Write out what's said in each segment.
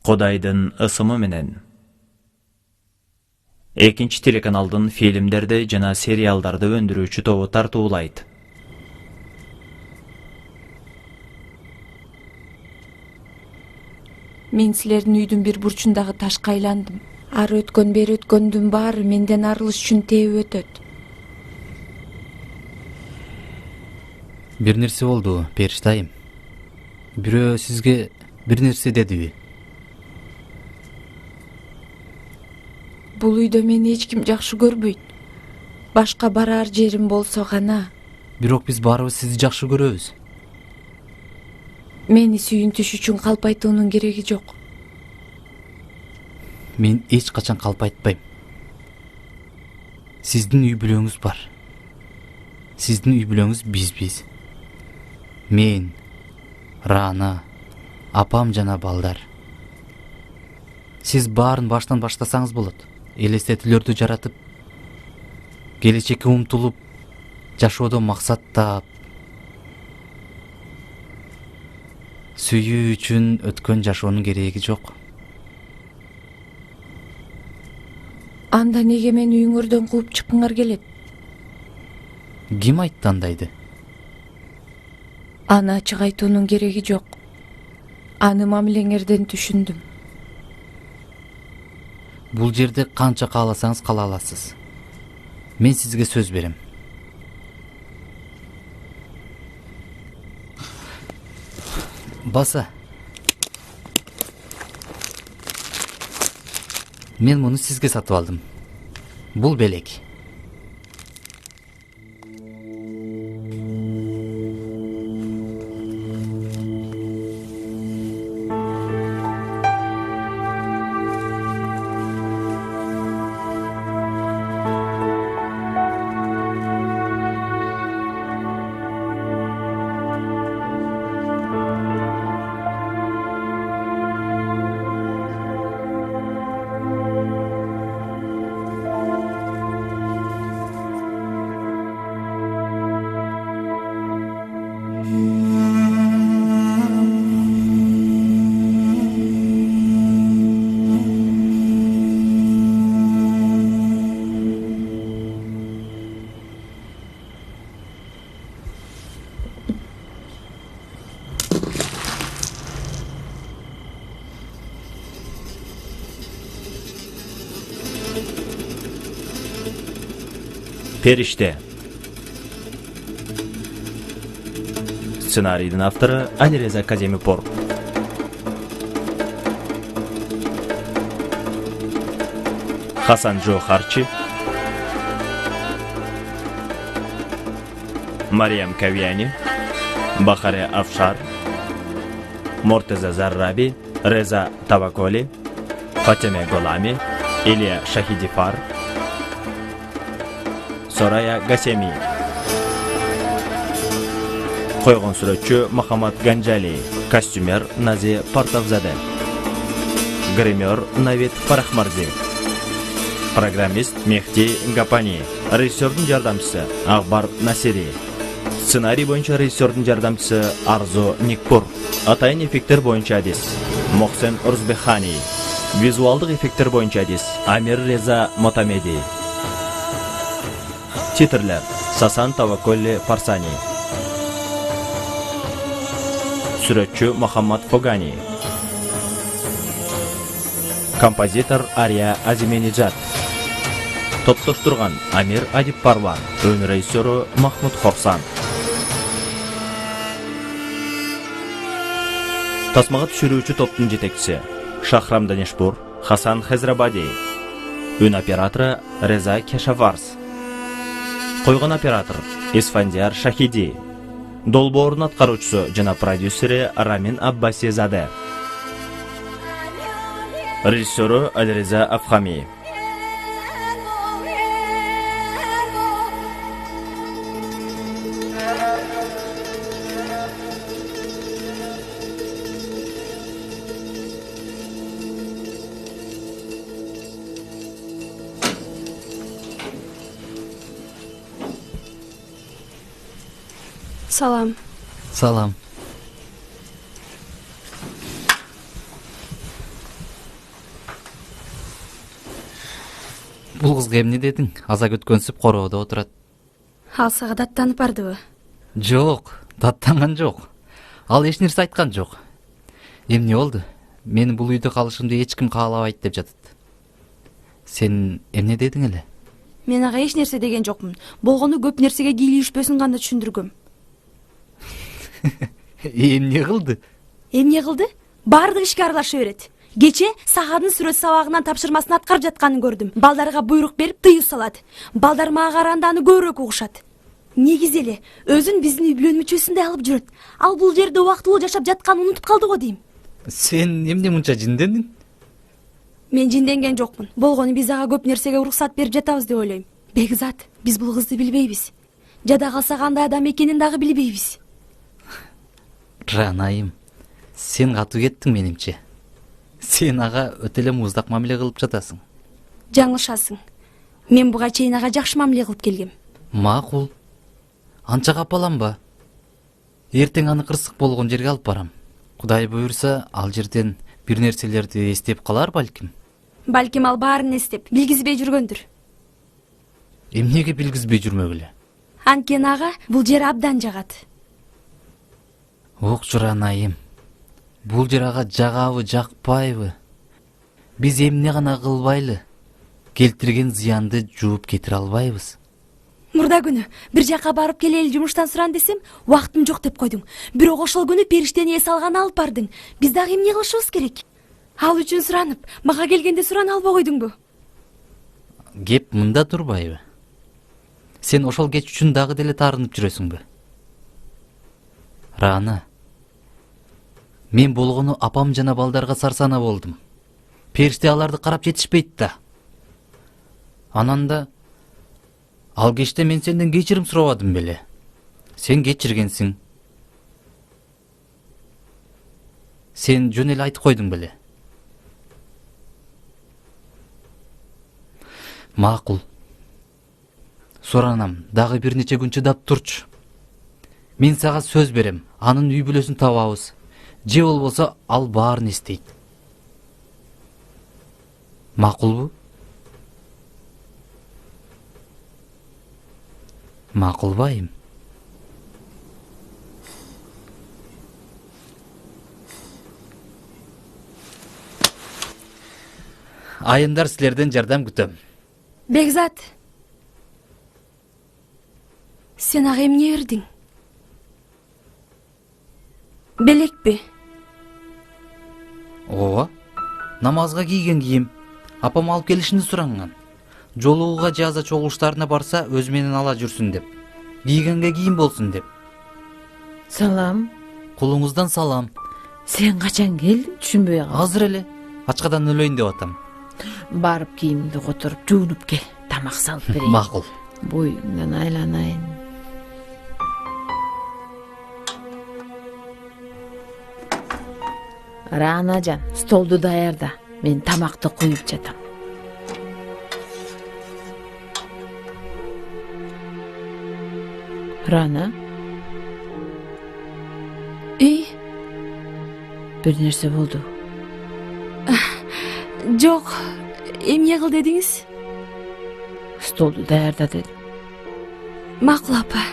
Кудайдын ысымы менен. Экинчи телеканалдын фильмдерди жана сериалдарды өндүрүүчү тобу тартуулайт. Мен силердин үйдүн бир бурчундагы ташка айландым. Ары өткөн бери өткөндүн баары менден арылыш үчүн тээп өтөт. Бир нерсе болду, Периштайым. Бирөө сизге бир нерсе дедиби? Бул үйдө мени эч ким жакшы көрбөйт. Башка барар жерим болсо гана. Бирок биз баарыбыз сизди жакшы көрөбүз. Мени сүйүнтүш үчүн калп айтуунун кереги жок. Мен эч качан калп айтпайм. Сиздин үй бүлөңүз бар. Сиздин үй бүлөңүз бизбиз. Мен, Рана, апам жана балдар. Сиз баарын баштан баштасаңыз болот. Элестетүүлөрдү жаратып, келечекке умтулуп, жашоодо максат таап, сүйүү үчүн өткөн жашоонун кереги жок. Анда неге мени үйүңөрдөн кууп чыккыңар келет? Ким айтты андайды? Аны ачык айтуунун кереги жок. Аны мамилеңерден түшүндүм. Бул жерде канча кааласаңыз кала аласыз. Мен сизге сөз берем. Баса. Мен муну сизге сатып алдым. Бул белек. Периште. Сценарийдин автору Алиреза Каземипор. Хасан Джохарчи, Мариям Кавияни, Бахаре Афшар, Мортеза Зарраби, Реза Таваколи, Фатиме Голами, Илья Шахидифар, Сорая Гасеми. Койгон сүрөтчү Махамад Ганжали, костюмер Нази Партавзаде, гример Навид Фарахмарзи, программист Мехди Гапани, режиссердун жардамчысы Акбар Насири, сценарий боюнча режиссердун жардамчысы Арзу Никпур, атайын эффекттер боюнча адис Мохсен Урзбехани, визуалдык эффекттер боюнча адис Амир Реза Мотамеди. Титрлер Сасан Таваколли Фарсани, сүрөтчү Мухаммад Фогани, композитор Ария Азимениджат, топтоштурган Амир Адип Парван, өн режиссеру Махмуд Хорсан. Тасмага түшүрүүчү топтун жетекчиси Шахрам Данишпур, Хасан Хезрабади, өн оператору Реза Кешаварс, койгон оператор Исфандияр Шахиди, долбоордун аткаруучусу жана продюсери Рамин Аббасизаде, режиссеру Алиреза Афхами. Салам. Салам. Бул кызга эмне дедиң? Аза көткөнсүп короодо отурат. Ал сага даттанып бардыбы? Жок, даттанган жок. Ал эч нерсе айткан жок. Эмне болду? Мени бул үйдө калышымды эч ким каалабайт деп жатат. Сен эмне дедиң эле? Мен ага эч нерсе деген жокмун. Болгону көп нерсеге кийлигишпесин гана түшүндүргөм. Эмне кылды? Эмне кылды? Баардык ишке аралаша берет. Кече Сагадын сүрөт сабагынан тапшырмасын аткарып жатканын көрдүм. Балдарга буйрук берип тыюу салат. Балдар мага караганда аны көбүрөөк угушат. Негизи эле өзүн биздин үй бүлөнмүчөсүндөй алып жүрөт. Ал бул жерде убактылуу жашап жатканын унутуп калды го дейм. Сен эмне мынча жиндендің? Мен жинденген жокмун. Болгону биз ага көп нерсеге уруксат берип жатабыз деп ойлойм. Бекзат, биз бул кызды билбейбиз. Жада калса кандай адам экенин дагы билбейбиз. Жанайым, сен катуу кеттиң менимче. Сен ага өтө эле муздак мамиле кылып жатасың. Жаңылышасың. Мен буга чейин ага жакшы мамиле кылып келгем. Макул. Анча капаланба. Эртең аны кырсык болгон жерге алып барам. Кудай буйрса, ал жерден бир нерселерди эстеп калар балким. Балким ал баарын эстеп, билгизбей жүргөндүр. Эмнеге билгизбей жүрмөгүлө? Анткени ага бул жер абдан жагат. Ок Жанайым. Бул жер ага жагабы, жакпайбы? Биз эмне гана кылбайлы? Келтирген зыянды жууп кетире албайбыз. Мурда күнү бир жака барып келели жумуштан суран десем, убактым жок деп койдуң. Бирок ошол күнү периштени эс алган алып бардың. Биз дагы эмне кылышыбыз керек? Ал үчүн суранып, мага келгенде сурана албай койдуңбу? Кеп мында турбайбы? Сен ошол кеч үчүн дагы деле таарынып жүрөсүңбү? Рана, мен болгону апам жана балдарга сарсана болдум. Периште аларды карап жетишпейт да. Анан да ал кечте мен сенден кечирим сурабадым беле. Сен кечиргенсиң. Сен жөн эле айтып койдуң беле. Макул. Суранам, дагы бир нече күн чыдап турчу. Мен сага сөз берем, анын үй бүлөсүн табабыз. Же болбосо ал баарын эстейт. Макулбу? Макулбайым. Айымдар силерден жардам күтөм. Бекзат, сен ага эмне бердиң? Белекпи? Ооба. Намазга кийген кийим. Апам алып келишini суранган. Жолугуга же аза чогулуштарына барса өз менен ала жүрсүн деп. Кийгенге кийим болсун деп. Салам. Кулуңуздан салам. Сен качан келдиң? Түшүнбөй калдым. Азыр эле. Ачкадан өлөйүн деп атам. Барып кийимиңди которуп, жуунуп кел. Тамак салып берейин. Макул. Боюңдан айланайын. Раанажан, столду даярда. Мен тамакты куюп жатам. Рана, бир нерсе болду. Жок, эмне кыл дедиңиз? Столду даярда дедим. Макул апа.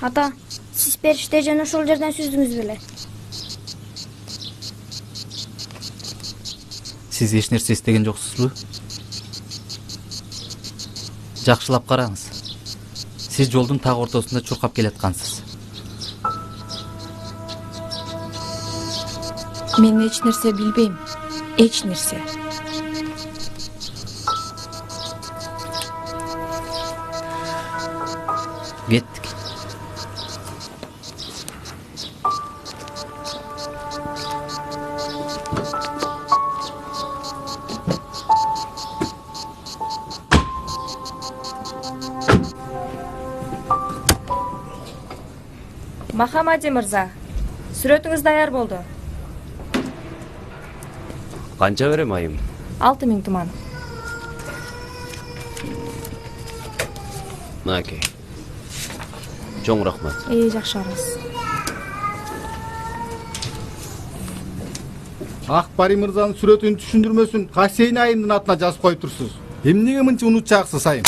Ата, сиз периште жана ошол жерден сүздүңүз беле? Сиз эч нерсе эстеген жоксузбу? Жакшылап караңыз. Сиз жолдун так ортосунда чуркап келаткансыз. Мен эч нерсе билбейм. Эч нерсе. Кеттик. Махамади мырза, сүрөтүңүз даяр болду. Канча берем айым? 6000 туман. Наке. Чоң рахмат. Жакшы арыз. Акбари мырзанын сүрөтүнүн түшүндүрмөсүн Хасейин айымдын атына жазып коюп турсуз. Эмнеге мынча унутчаксыз айым?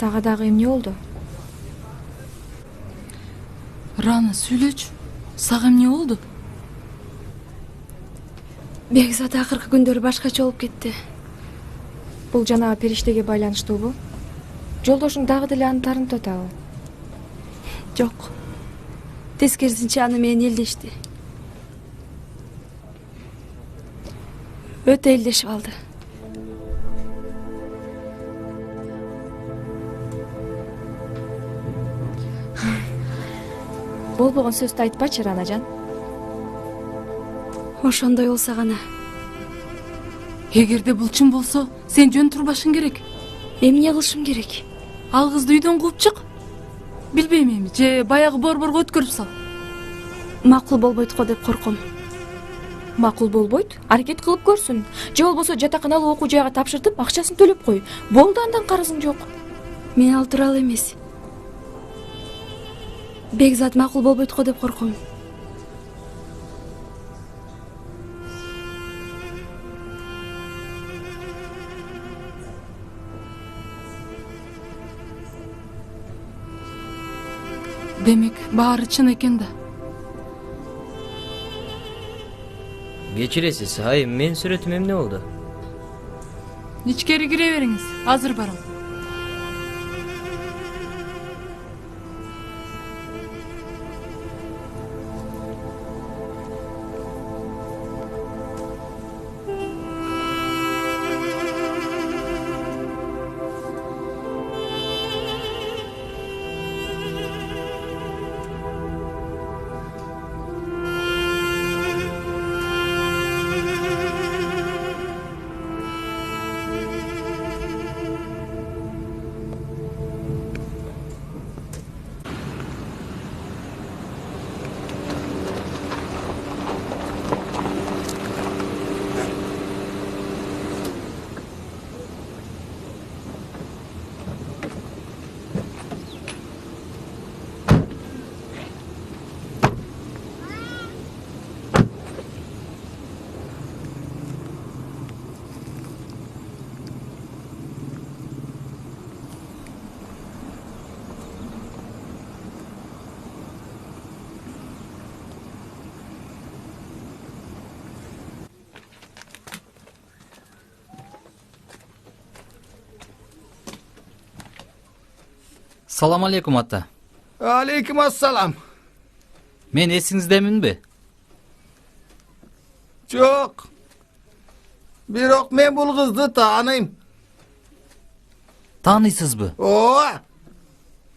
Сага дагы эмне болду? Рана, сүйлөчү. Сага эмне болду? Бекзат акыркы күндөрү башкача болуп кетти. Бул жанагы периштеге байланыштуубу? Жолдошуң дагы деле аны тарынып атабы? Жок. Тескерисинче аны менен элдешти. Өтө элдешип алды. Болбогон сөздү айтпачы, Ранажан. Ошондой болсо гана. Эгерде бул чын болсо, сен жөн турбашың керек. Эмне кылышым керек? Ал кызды үйдөн кууп чык. Билбейм эми, же баягы борборго өткөрүп сал. Макул болбойт го деп корком. Макул болбойт? Аракет кылып көрсүн. Же болбосо жатаканалык окуу жайга тапшыртып, акчасын төлөп кой. Болду, андан карызың жок. Мен ал тууралуу эмес. Бекзат макул болбойт го деп корком. Демек, баары чын экен да. Кечиресиз, айым, мен сүрөтүм эмне болду? Ичкери кире бериңиз, азыр барам. Салам алейкум ата. Алейкум ассалам. Мен эсиңиздеминби? Жок. Бирок мен бул кызды тааныйм. Тааныйсызбы? Ооба.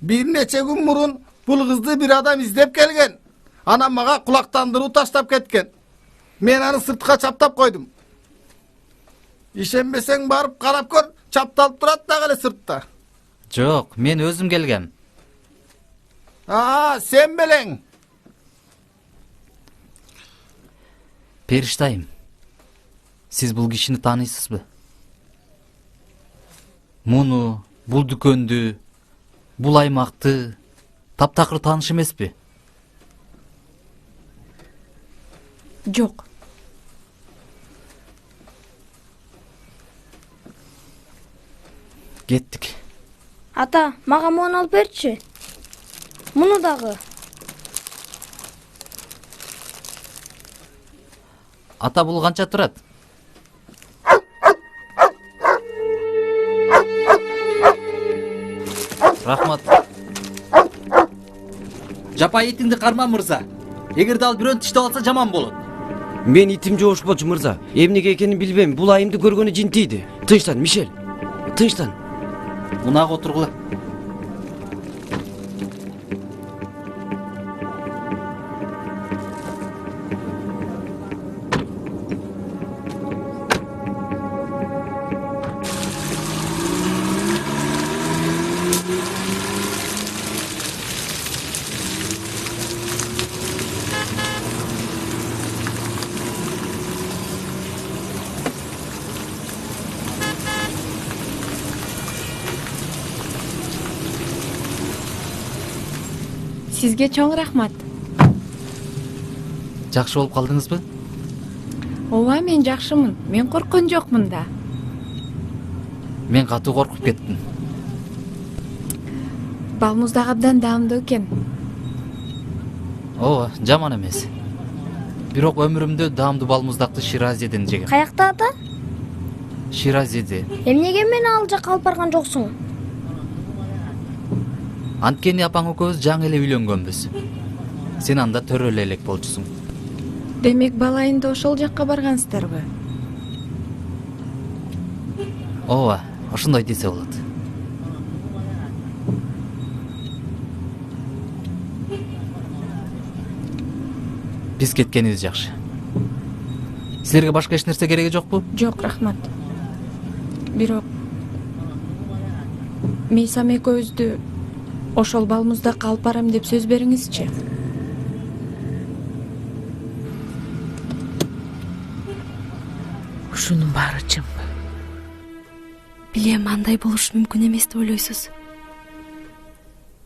Бир нече күн мурун бул кызды бир адам издеп келген. Анан мага кулактандыруу таштап кеткен. Мен аны сыртка чаптап койдум. Ишенбесең барып карап көр, чапталып турат дагы эле сыртта. Жок, мен өзүм келгем. Сен белең. Периштайым. Сиз бул кишини тааныйсызбы? Муну, бул дүкөндү, бул аймакты таптакыр тааныш эмеспи? Жок. Кеттик. Ата, мага муну алып берчи. Муну дагы. Ата бул канча турат? Рахмат. Жапа итиңди карма мырза. Эгерде ал бирөөнү тиштеп алса жаман болот. Мен итим жоошпочу мырза. Эмнеге экенин билбейм. Бул айымды көргөнү жинтийди. Тынчтан, Мишель. Тынчтан. Мунага отургула. Сизге чоң рахмат. Жакшы болуп калдыңызбы? Ооба, мен жакшымын. Мен корккон жокмун да. Мен катуу коркуп кеттим. Балмуздак абдан даамдуу экен. Ооба, жаман эмес. Бирок өмүрүмдө даамдуу балмуздакты Ширазиден жегем. Каякта ата? Ширазиде. Эмнеге мени ал жакка алып барган жоксуң? Анткени апаң экөөбүз жаңы эле үйлөнгөнбүз. Сен анда төрөлө элек болчусуң. Демек балайында ошол жакка баргансыздарбы? Ооба, ошондой десе болот. Биз кеткенибиз жакшы. Силерге башка эч нерсе кереги жокпу? Жок, рахмат. Бирок Мейсам экөөбүздү ошол балмуздакка алып барам деп сөз бериңизчи. Ушунун баары чынбы? Билем, андай болушу мүмкүн эмес деп ойлойсуз.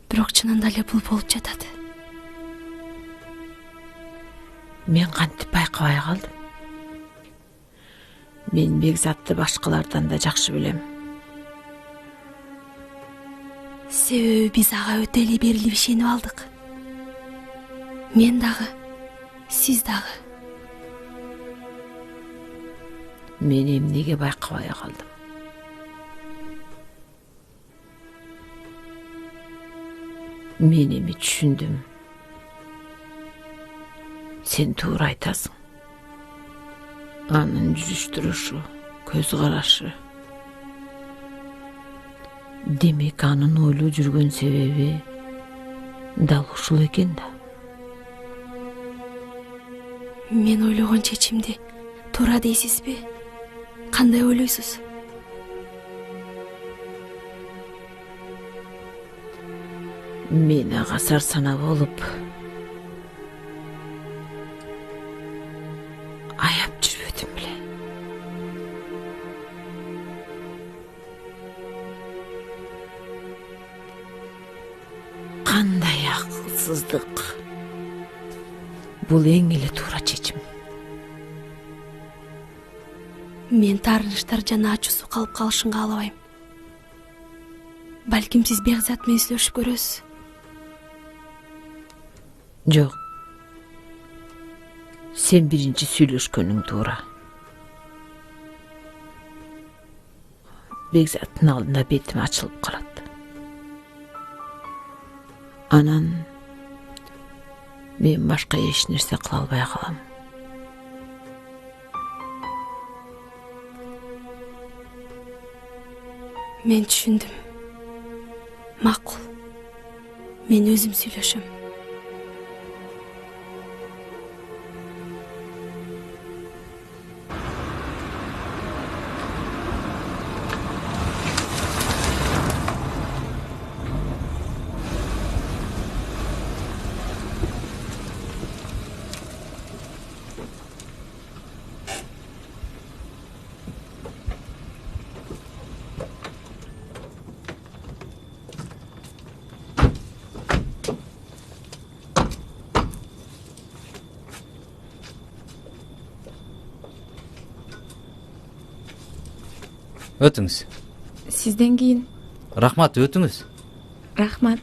Бирок чынында эле бул болуп жатат. Мен кантип байкабай калдым? Мен Бекзатты башкалардан да жакшы билем. Себеби биз ага өтө эле берилип ишенип алдык. Мен дагы, сиз дагы. Мен эмнеге байкабай калдым? Мен эми түшүндүм. Сен туура айтасың. Анын жүрүш-турушу, көз карашы. Демек анын ойлуу жүргөн себеби дал ушул экен да. Мен ойлогон чечимди туура дейсизби? Кандай ойлойсуз? Мен ага сарсана болуп аяп жүрбөдүм беле. Кандай акылсыздык. Бул эң эле туура чечим. Мен таарынычтар жана ачуусу калып калышын каалабайм. Балким сиз Бекзат менен сүйлөшүп көрөсүз. Жок. Сен биринчи сүйлөшкөнүң туура. Бекзаттын алдында бетим ачылып калат. Анан мен башка эч нерсе кыла албай калам. Мен түшүндүм. Макул. Мен өзүм сүйлөшөм. Өтүңүз. Сизден кийин. Рахмат, өтүңүз. Рахмат.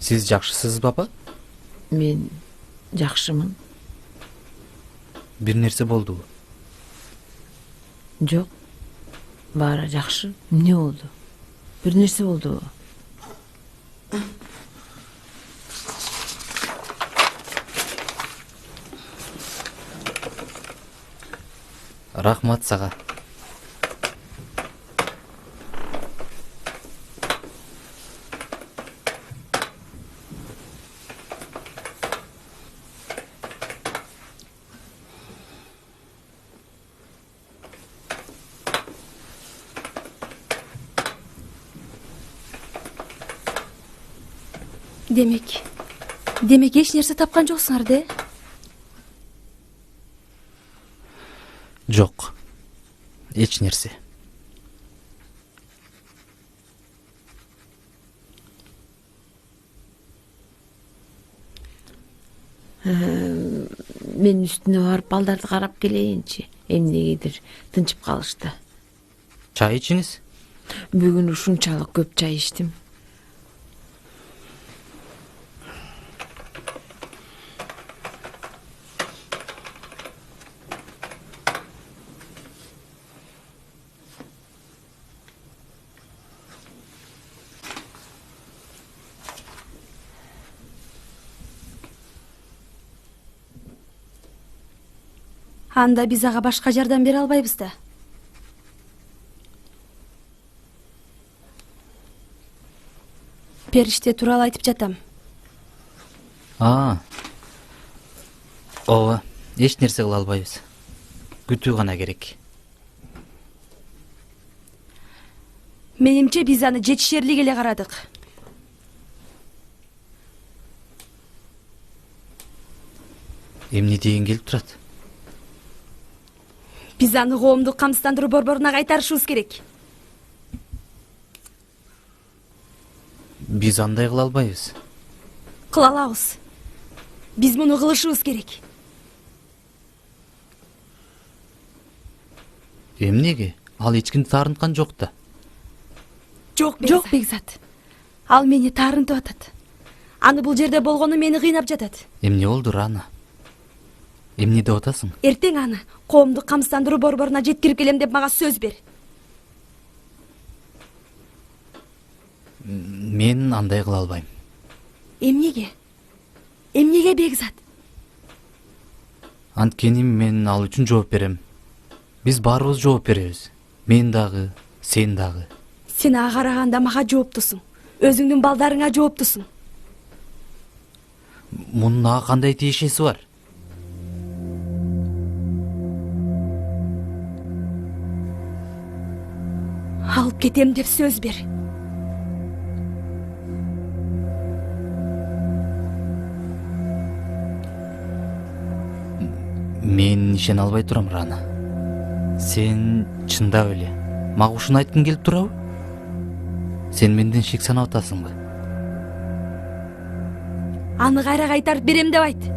Сиз жакшысызбы апа? Мен жакшымын. Бир нерсе болдубу? Жок. Баары жакшы. Эмне болду? Бир нерсе болдубу? Рахмат сага. Демек эч нерсе тапкан жоксуңар да? Жок. Эч нерсе. Мен үстүнө барып балдарды карап келейинчи. Эмнегедир тынчып калышты. Чай ичиңиз? Бүгүн ушунчалык көп чай ичтим. Анда биз ага башка жардам бере албайбыз да. Периште тууралуу айтып жатам. Ооба, эч нерсе кыла албайбыз. Күтүү гана керек. Менимче биз аны жетишерлик эле карадык. Эмне деген келип турат? Биз аны коомдук камсыздандыруу борборуна кайтарышыбыз керек. Биз андай кыла албайбыз. Кыла алабыз. Биз муну кылышыбыз керек. Эмнеге? Ал эч кимди таарынткан жок да. Жок Бекзат. Ал мени таарынтып атат. Аны бул жерде болгону мени кыйнап жатат. Эмне болду, Рана? Эмне деп атасың? Эртең аны коомдук камсыздандыруу борборуна жеткирип келем деп мага сөз бер. Мен андай кыла албайм. Эмнеге? Эмнеге Бекзат? Анткени мен ал үчүн жооп берем. Биз баарыбыз жооп беребиз. Мен дагы, сен дагы. Сен ага караганда мага жооптусуң. Өзүңдүн балдарыңа жооптусуң. Мунун ага кандай тиешеси бар? Алып кетем деп сөз бер. Мен ишене албай турам, Рана. Сен чындап эле мага ушуну айткың келип турабы? Сен менден шек санап атасыңбы? Аны кайра кайтарып берем деп айт.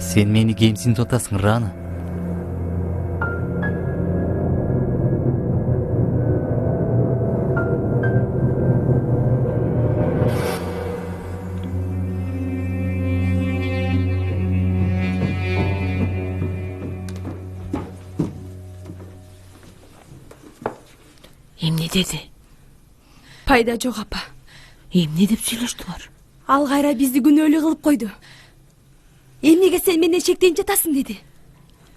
Сен мени кемсинтип атасың, Рана. Эмне деди? Пайда жок апа. Эмне деп сүйлөштүңөр? Ал кайра бизди күнөөлүү кылып койду. Эмнеге сен менден шектенип жатасың деди.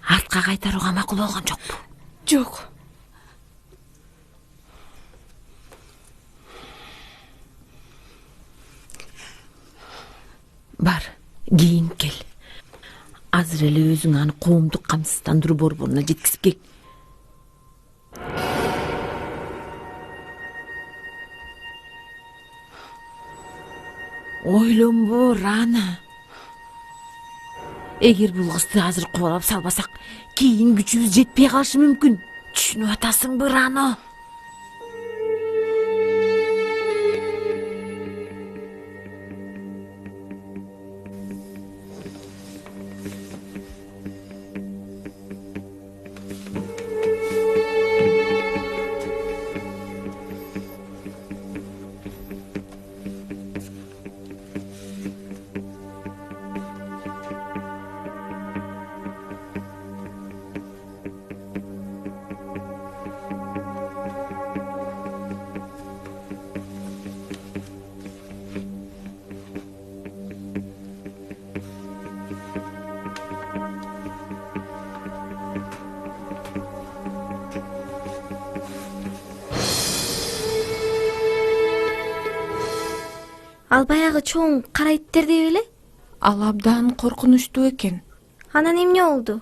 Артка кайтарууга макул болгон жокпу? Жок. Бар, кийинип кел. Азыр эле өзүң аны коомдук камсыздандыруу борборуна жеткизип кел. Ойлонбо, Рана. Эгер бул кызды азыр кубалап салбасак, кийин күчүбүз жетпей калышы мүмкүн. Түшүнүп атасыңбы, Рано? Ал баягы чоң кара иттер деп эле? Ал абдан коркунучтуу экен. Анан эмне болду?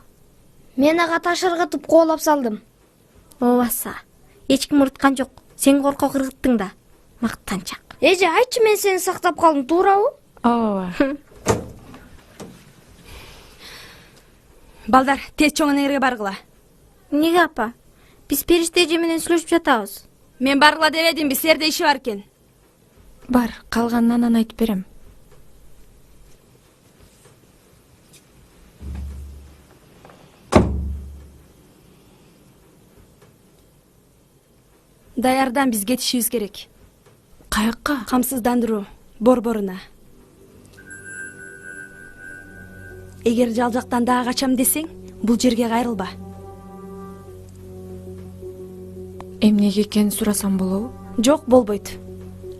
Мен ага таш ыргытып коолап салдым. Ообаса. Эч ким урткан жок. Сен коркок ыргыттың да. Мактанчак. Эже, айтчы, мен сени сактап калдым, туурабы? Ооба. Балдар, тез чоң энеңерге баргыла. Эмнеге, апа? Биз Периште эже менен сүйлөшүп жатабыз. Мен баргыла деп эдим, силерде иши бар экен. Бар, калганын анан айтып берем. Даярдан биз кетишибиз керек. Каякка? Камсыздандыруу борборуна. Эгер жал жактан дагы качам десең, бул жерге кайрылба. Эмнеге экенин сурасам болобу? Жок, болбойт.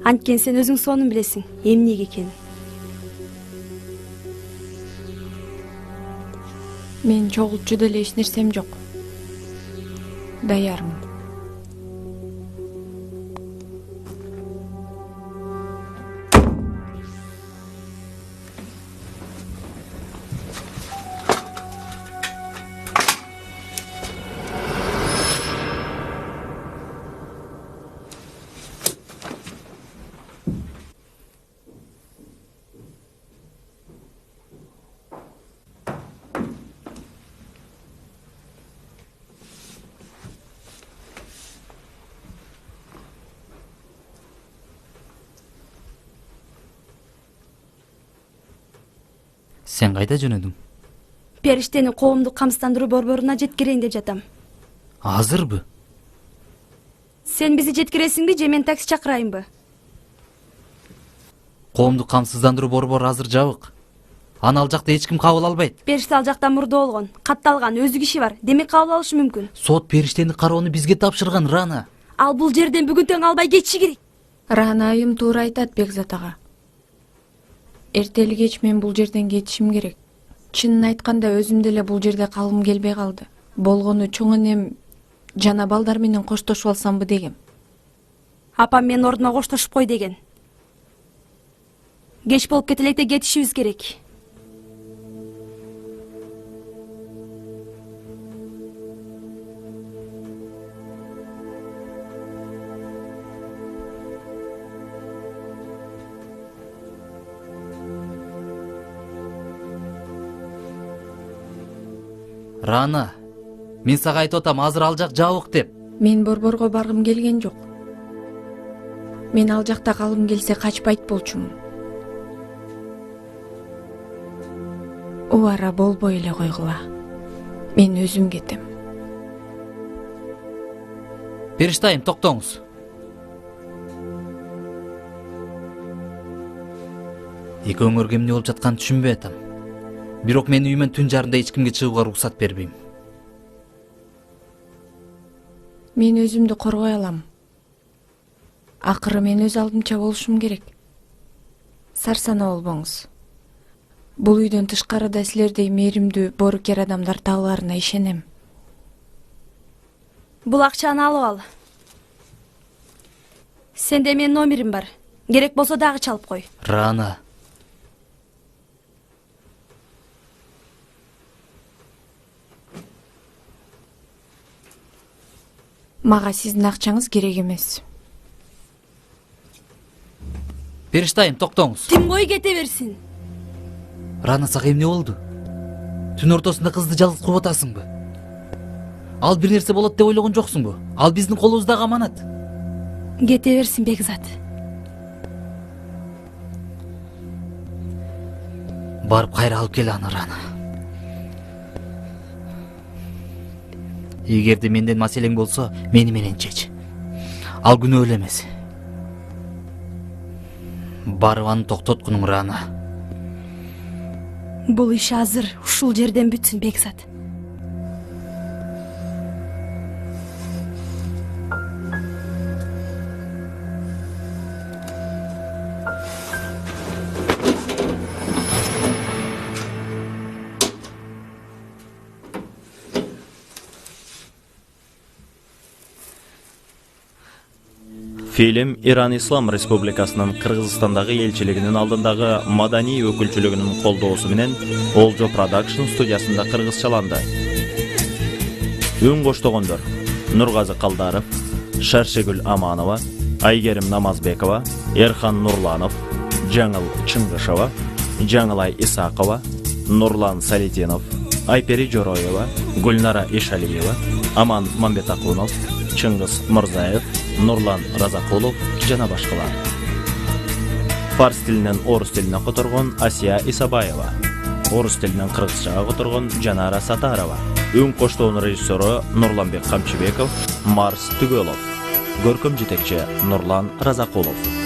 Анткени сен өзүң сонун билесиң, эмнеге экенин. Мен чогулчу деле эч нерсем жок. Даярмын. Сен кайда жөнөдүң? Периштени коомдук камсыздандыруу борборуна жеткирейин деп жатам. Азырбы? Сен бизди жеткиресиңби же мен такси чакырайынбы? Коомдук камсыздандыруу борбору азыр жабык. Аны ал жакта эч ким кабыл албайт. Периште ал жакта мурда болгон, катталган, өзү киши бар. Демек кабыл алышы мүмкүн. Сот Периштени кароону бизге тапшырган, Рана. Ал бул жерден бүгүн тең албай кетиши керек. Рана айым туура айтат, Бекзат ага. Эртели кеч мен бул жерден кетишим керек. Чынын айтканда өзүм деле бул жерде калгым келбей калды. Болгону чоң энем жана балдар менен коштошуп алсамбы дегем. Апам менин ордума коштошуп кой деген. Кеч болуп кете электе, кетишибиз керек. Рана, мен сага айтып атам, азыр ал жак жабык деп. Мен борборго баргым келген жок. Мен ал жакта калгым келсе качпайт болчумун. Убара болбой эле койгула. Мен өзүм кетем. Периште айым, токтоңуз. Экөөңөргө эмне болуп жатканын түшүнбөй атам. Бирок мен үйүмөн түн жарымда эч кимге чыгууга уруксат бербейм. Мен өзүмдү коргой алам. Акыры мен өз алдымча болушум керек. Сарсана болбоңуз. Бул үйдөн тышкарыда силердей мээримдүү, боорукер адамдар табыларына ишенем. Бул акчаны алып ал. Сенде менин номерим бар. Керек болсо дагы чалып кой. Рана. Мага сиздин акчаңыз керек эмес. Периште айым, токтоңуз. Тим кой, кете берсин. Рана, сага эмне болду? Түн ортосунда кызды жалгыз кууп атасыңбы? Ал бир нерсе болот деп ойлогон жоксуңбу? Ал биздин колубуздагы аманат. Кете берсин, Бекзат. Барып кайра алып кел аны, Рана. Эгерде менден маселең болсо, мени менен чеч. Ал күнөө эле эмес. Барып аны токтоткунуң, Рана. Бул иш азыр ушул жерден бүтсүн, Бекзат. Film Иран Ислам Республикасынын Кыргызстандагы элчилигинин алдындагы маданий өкүлчүлүгүнүн колдоосу менен Олжо Production студиясында кыргызчаланды. Үн коштогондор: Нургазы Калдаров, Шаршегүл Аманова, Айгерим Намазбекова, Эрхан Нурланов, Жаңыл Чыңгышева, Жаңылай Исакова, Нурлан Салитинов, Айпери Жороева, Гүлнара Ишалиева, Аман Мамбетакунов, Чыңгыз Мырзаев, Нурлан Разакулов жана башкалар. Фарс тилинен орус тилине которгон Асия Исабаева, орус тилинен кыргызчага которгон Жанара Сатарова. Үн коштоонун режиссеру Нурланбек Камчыбеков, Марс Түгөлов. Көркөм жетекчи Нурлан Разакулов.